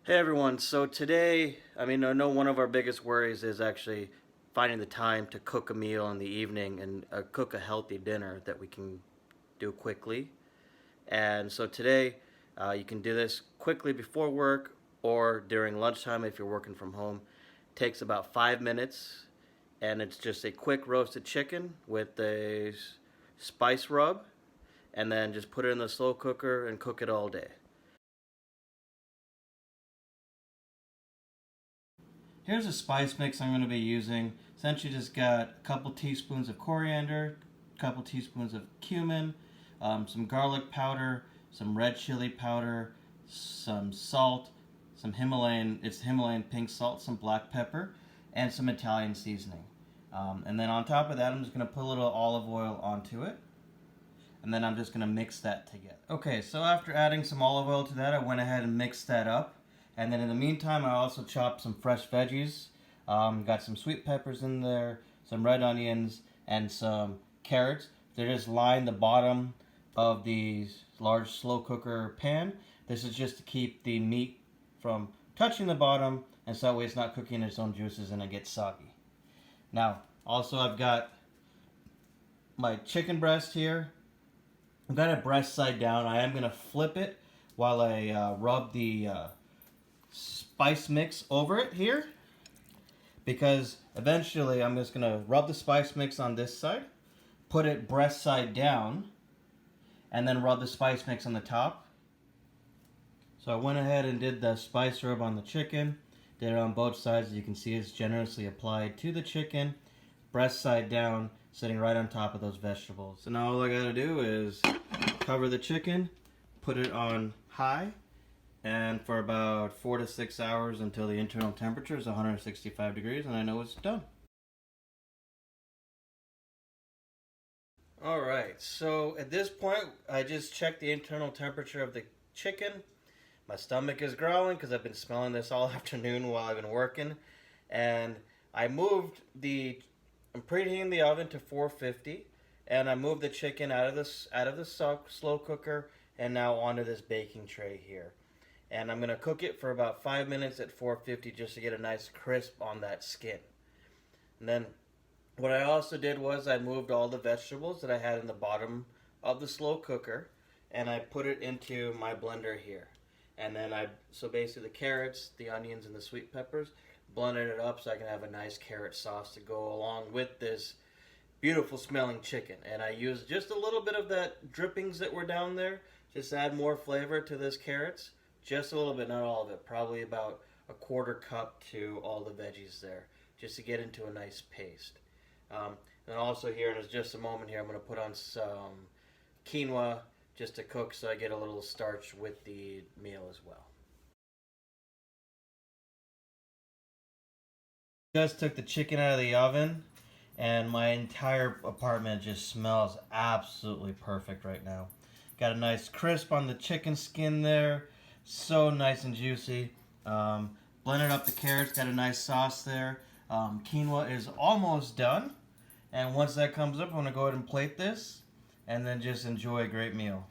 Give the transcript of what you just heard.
Hey everyone, so today, I know one of our biggest worries is actually finding the time to cook a meal in the evening and cook a healthy dinner that we can do quickly. And so today, you can do this quickly before work or during lunchtime if you're working from home. Takes about 5 minutes, and it's just a quick roasted chicken with a spice rub, and then just put it in the slow cooker and cook it all day. Here's a spice mix I'm going to be using. Essentially just got a couple teaspoons of coriander, a couple teaspoons of cumin, some garlic powder, some red chili powder, some salt, some Himalayan pink salt, some black pepper, and some Italian seasoning. And then on top of that, I'm just going to put a little olive oil onto it. And then I'm just going to mix that together. Okay, so after adding some olive oil to that, I went ahead and mixed that up. And then in the meantime, I also chopped some fresh veggies. Got some sweet peppers in there, some red onions, and some carrots. They just line the bottom of the large slow cooker pan. This is just to keep the meat from touching the bottom, and so that way it's not cooking its own juices and it gets soggy. Now, also I've got my chicken breast here. I've got it breast side down. I am going to flip it while I rub the spice mix over it here, because eventually I'm just going to rub the spice mix on this side, put it breast side down, and then rub the spice mix on the top. So I went ahead and did the spice rub on the chicken, did it on both sides. As you can see, it's generously applied to the chicken, breast side down, sitting right on top of those vegetables. So now all I gotta do is cover the chicken, put it on high, and for about 4 to 6 hours until the internal temperature is 165 degrees, and I know it's done. Alright, so at this point, I just checked the internal temperature of the chicken. My stomach is growling because I've been smelling this all afternoon while I've been working. And I moved I'm preheating the oven to 450, and I moved the chicken out of the slow cooker and now onto this baking tray here. And I'm going to cook it for about 5 minutes at 450 just to get a nice crisp on that skin. And then what I also did was I moved all the vegetables that I had in the bottom of the slow cooker, and I put it into my blender here. And then so basically the carrots, the onions, and the sweet peppers, blended it up so I can have a nice carrot sauce to go along with this beautiful smelling chicken. And I used just a little bit of that drippings that were down there, just add more flavor to this carrots. Just a little bit, not all of it, probably about a quarter cup to all the veggies there, just to get into a nice paste. And also here, in just a moment here, I'm going to put on some quinoa just to cook so I get a little starch with the meal as well. Just took the chicken out of the oven, and my entire apartment just smells absolutely perfect right now. Got a nice crisp on the chicken skin there, so nice and juicy. Blended up the carrots, got a nice sauce there. Quinoa is almost done, and once that comes up, I'm going to go ahead and plate this and then just enjoy a great meal.